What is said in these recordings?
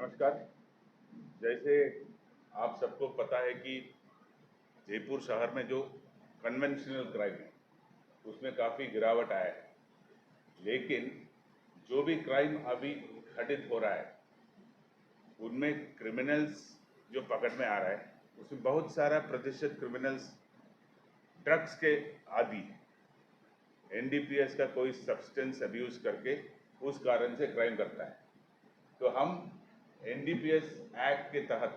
नमस्कार। जैसे आप सबको पता है कि जयपुर शहर में जो कन्वेंशनल क्राइम है उसमें काफ़ी गिरावट आया है, लेकिन जो भी क्राइम अभी घटित हो रहा है उनमें क्रिमिनल्स जो पकड़ में आ रहा है उसमें बहुत सारा प्रतिशत क्रिमिनल्स ड्रग्स के आदी हैं। एनडीपीएस का कोई सब्सटेंस अब्यूज करके उस कारण से क्राइम करता है। तो हम एनडीपीएस एक्ट के तहत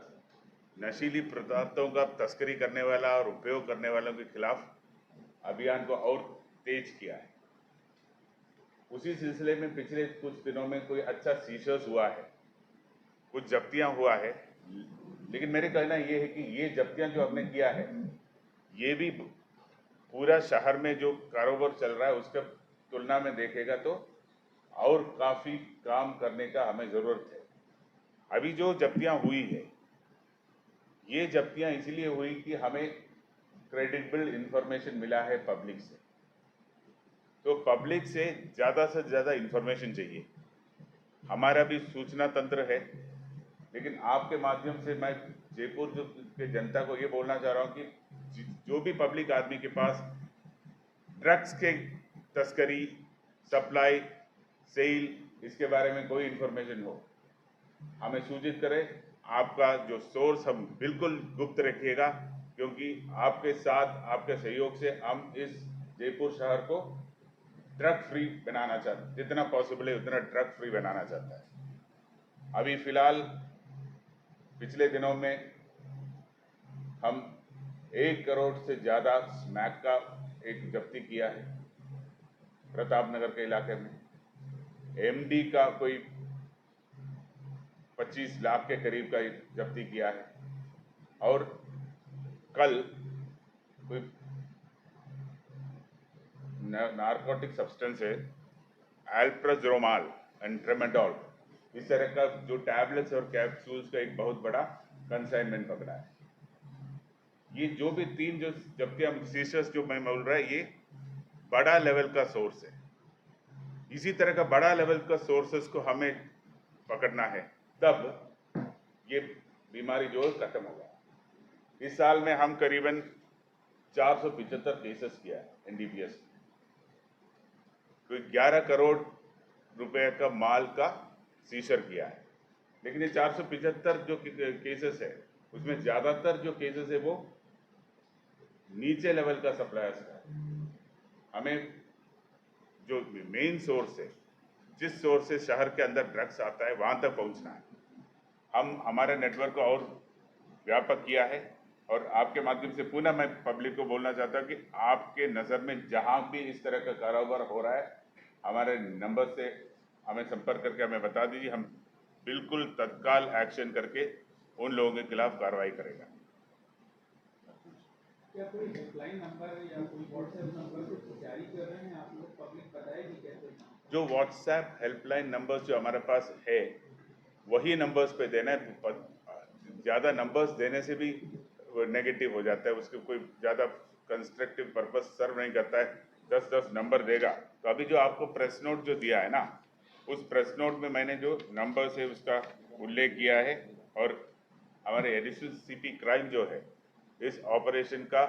नशीली पदार्थों का तस्करी करने वाला और उपयोग करने वालों के खिलाफ अभियान को और तेज किया है। उसी सिलसिले में पिछले कुछ दिनों में कोई अच्छा सीजर्स हुआ है, कुछ जब्तियां हुआ है, लेकिन मेरे कहना ये है कि ये जब्तियां जो हमने किया है ये भी पूरा शहर में जो कारोबार चल रहा है उसके तुलना में देखेगा तो और काफ़ी काम करने का हमें ज़रूरत है। अभी जो जब्तियां हुई है ये जब्तियां इसलिए हुई कि हमें क्रेडिबल इंफॉर्मेशन मिला है पब्लिक से। तो पब्लिक से ज़्यादा इंफॉर्मेशन चाहिए। हमारा भी सूचना तंत्र है, लेकिन आपके माध्यम से मैं जयपुर के जनता को ये बोलना चाह रहा हूँ कि जो भी पब्लिक आदमी के पास ड्रग्स के तस्करी, सप्लाई, सेल इसके बारे में कोई इंफॉर्मेशन हो हमें सूचित करें। आपका जो सोर्स हम बिल्कुल गुप्त रखिएगा, क्योंकि आपके साथ आपके सहयोग से हम इस जयपुर शहर को ड्रग फ्री बनाना चाहते हैं, जितना पॉसिबल है उतना ड्रग फ्री बनाना चाहता है। अभी फिलहाल पिछले दिनों में हम 1 करोड़ से ज़्यादा स्मैक का एक जब्ती किया है प्रताप नगर के इलाके में। एमडी का कोई 25 लाख के करीब का जब्ती किया है, और कल कोई नारकोटिक सब्सटेंस है अल्प्राजोमाल एंड ट्रेमाडोल, इस तरह का जो टैबलेट्स और कैप्सूल्स का एक बहुत बड़ा कंसाइनमेंट पकड़ा है। ये जो भी 3 जो जबकि हम सीजर्स जो मैं बोल रहा है ये बड़ा लेवल का सोर्स है। इसी तरह का बड़ा लेवल का सोर्सेस को हमें पकड़ना है, तब ये बीमारी जो खत्म होगा। इस साल में हम करीबन 475 केसेस किया है एनडीपीएस, कोई 11 करोड़ रुपए का माल का सीजर किया है। लेकिन ये 475 जो केसेस है उसमें ज़्यादातर जो केसेस है वो नीचे लेवल का सप्लायर्स का है। हमें जो मेन सोर्स है, जिस सोर्स से शहर के अंदर ड्रग्स आता है वहाँ तक पहुँचना है। हम हमारे नेटवर्क को और व्यापक किया है, और आपके माध्यम से पुनः मैं पब्लिक को बोलना चाहता हूँ कि आपके नज़र में जहाँ भी इस तरह का कारोबार हो रहा है हमारे नंबर से हमें संपर्क करके हमें बता दीजिए। हम बिल्कुल तत्काल एक्शन करके उन लोगों के खिलाफ कार्रवाई करेगा। क्या कोई हेल्पलाइन नंबर या कोई व्हाट्सएप नंबर कुछ जारी कर रहे हैं आप लोग, पब्लिक बताएगी कैसे? जो व्हाट्सएप हेल्पलाइन नंबर्स जो हमारे पास है वही नंबर्स पे देना है। ज़्यादा नंबर्स देने से भी नेगेटिव हो जाता है, उसके कोई ज़्यादा कंस्ट्रक्टिव पर्पस सर्व नहीं करता है। 10-10 नंबर देगा तो अभी जो आपको प्रेस नोट जो दिया है ना, उस प्रेस नोट में मैंने जो नंबर्स है उसका उल्लेख किया है, और हमारे एडिशनल सीपी क्राइम जो है इस ऑपरेशन का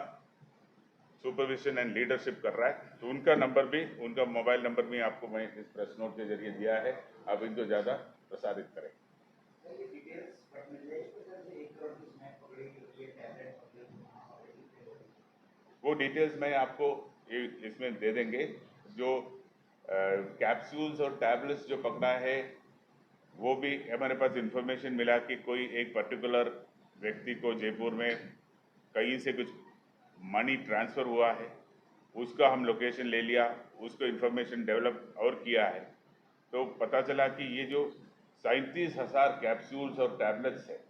सुपरविजन एंड लीडरशिप कर रहा है, तो उनका नंबर भी, उनका मोबाइल नंबर भी आपको मैं इस प्रेस नोट के जरिए दिया है। आप इनको ज़्यादा प्रसारित करें। वो डिटेल्स मैं आपको इसमें दे देंगे। जो कैप्सूल्स और टैबलेट्स जो पकड़ा है वो भी हमारे पास इंफॉर्मेशन मिला कि कोई एक पर्टिकुलर व्यक्ति को जयपुर में कहीं से कुछ मनी ट्रांसफ़र हुआ है, उसका हम लोकेशन ले लिया, उसको इंफॉर्मेशन डेवलप और किया है, तो पता चला कि ये जो 37,000 कैप्सूल्स और टैबलेट्स है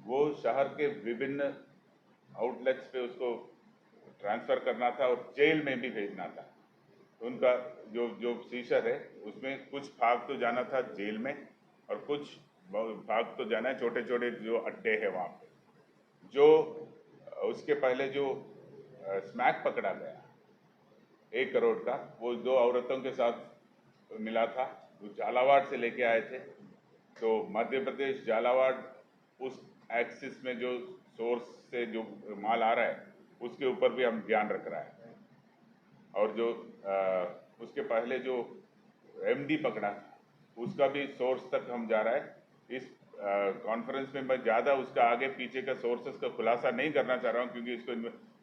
वो शहर के विभिन्न आउटलेट्स पे उसको ट्रांसफ़र करना था और जेल में भी भेजना था। तो उनका जो जो सीजर है उसमें कुछ भाग तो जाना था जेल में, और कुछ भाग तो जाना है छोटे छोटे जो अड्डे हैं वहाँ पे। जो उसके पहले जो स्मैक पकड़ा गया 1 करोड़ का, वो 2 औरतों के साथ मिला था, वो झालावाड़ से लेके आए थे। तो मध्य प्रदेश झालावाड़ उस एक्सिस में जो सोर्स से जो माल आ रहा है उसके ऊपर भी हम ध्यान रख रहा है। और जो उसके पहले जो एमडी पकड़ा उसका भी सोर्स तक हम जा रहा है। इस कॉन्फ्रेंस में मैं ज़्यादा उसका आगे पीछे का सोर्सेस का खुलासा नहीं करना चाह रहा हूँ, क्योंकि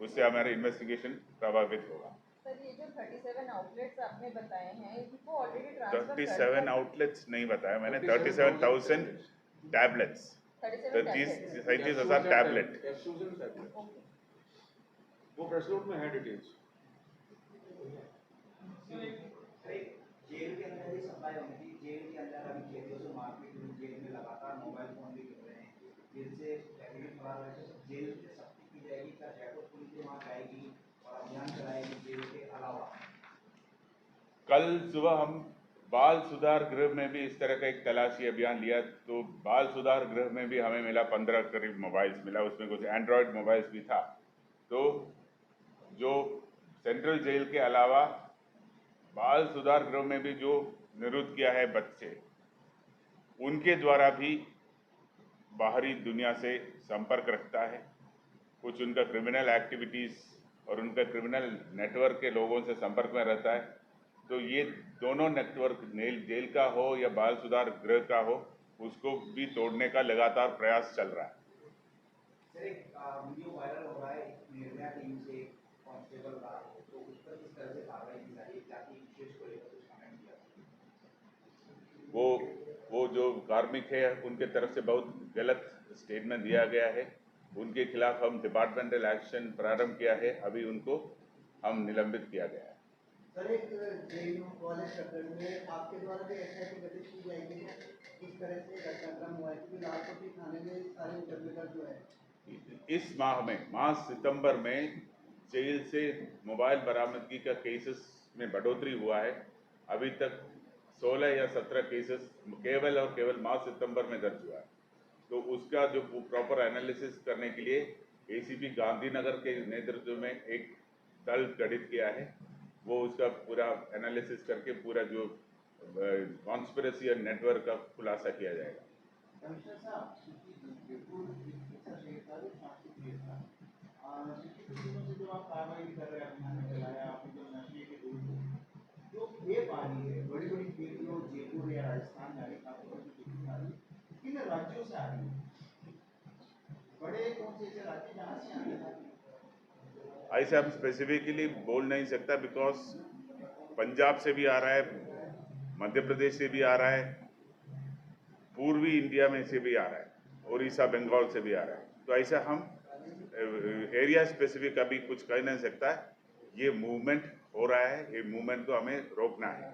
उससे हमारा इन्वेस्टिगेशन प्रभावित होगा। सर, ये जो 37 आउटलेट्स आपने बताए हैं, इनको ऑलरेडी ट्रांसफर 37 आउटलेट्स नहीं बताया मैंने, 37,000 टैबलेट्स, 37,000 टैबलेट। वो प्रेस नोट में है डिटेल्स। जेल के अंदर ही सप्लाई होनी थी। जेल के अंदर अभी कैदियों से मारपीट हुई, जेल में लगातार मोबाइल फोन भी गिर रहे हैं, जेल से एफिडेविट फरार रहे। जेल से सख्ती की जाएगी, क्या जयपुर पुलिस वहाँ जाएगी और अभियान चलाएगी जेल के अलावा? कल सुबह हम बाल सुधार गृह में भी इस तरह का एक तलाशी अभियान लिया, तो बाल सुधार गृह में भी हमें मिला 15 करीब मोबाइल्स मिला, उसमें कुछ एंड्रॉयड मोबाइल्स भी था। तो जो सेंट्रल जेल के अलावा बाल सुधार गृह में भी जो निरुद्ध किया है बच्चे, उनके द्वारा भी बाहरी दुनिया से संपर्क रखता है, कुछ उनका क्रिमिनल एक्टिविटीज़ और उनका क्रिमिनल नेटवर्क के लोगों से संपर्क में रहता है। तो ये दोनों नेटवर्क जेल का हो या बाल सुधार गृह का हो, उसको भी तोड़ने का लगातार प्रयास चल रहा है। सर, एक वीडियो वायरल हो रहा है निर्भया टीम से कांस्टेबल का, तो उस पर किस तरह से कार्रवाई की जा रही है, जाति विशेष को लेकर कुछ कमेंट किया? वो जो कार्मिक है उनके तरफ से बहुत गलत स्टेटमेंट दिया गया है, उनके खिलाफ हम डिपार्टमेंटल एक्शन प्रारंभ किया है, अभी उनको हम निलंबित किया गया है। सर, एक जेल वाले प्रकरण में आपके द्वारा भी एसआईटी गठित की जाएगी, किस तरह से घटनाक्रम हुआ है, क्योंकि लालकोटी थाने में सारे मुकदमे जो है इस माह सितंबर में जेल से मोबाइल बरामदगी का केसेस में बढ़ोतरी हुआ है। अभी तक 16 या 17 केसेस केवल और केवल माह सितंबर में दर्ज हुआ है। तो उसका जो प्रॉपर एनालिसिस करने के लिए एसीपी गांधीनगर के नेतृत्व में एक दल गठित किया है। वो उसका पूरा एनालिसिस करके पूरा जो कॉन्स्पिरेसी और नेटवर्क का खुलासा किया जाएगा। कमिश्नर साहब, जो आप कार्रवाई कर रहे हैं, अभियान चलाया आपने, जो नशे के दूर जो खेप आ रही है, बड़ी बड़ी खेप जो जयपुर या राजस्थान जाने का किन राज्यों से आ रही है, बड़े कौन से राज्य जहाँ से आ रही है? ऐसे हम स्पेसिफिकली बोल नहीं सकता, बिकॉज पंजाब से भी आ रहा है, मध्य प्रदेश से भी आ रहा है, पूर्वी इंडिया में से भी आ रहा है, उड़ीसा बंगाल से भी आ रहा है। तो ऐसा हम एरिया स्पेसिफिक अभी कुछ कह नहीं सकता है। ये मूवमेंट हो रहा है, ये मूवमेंट को हमें रोकना है।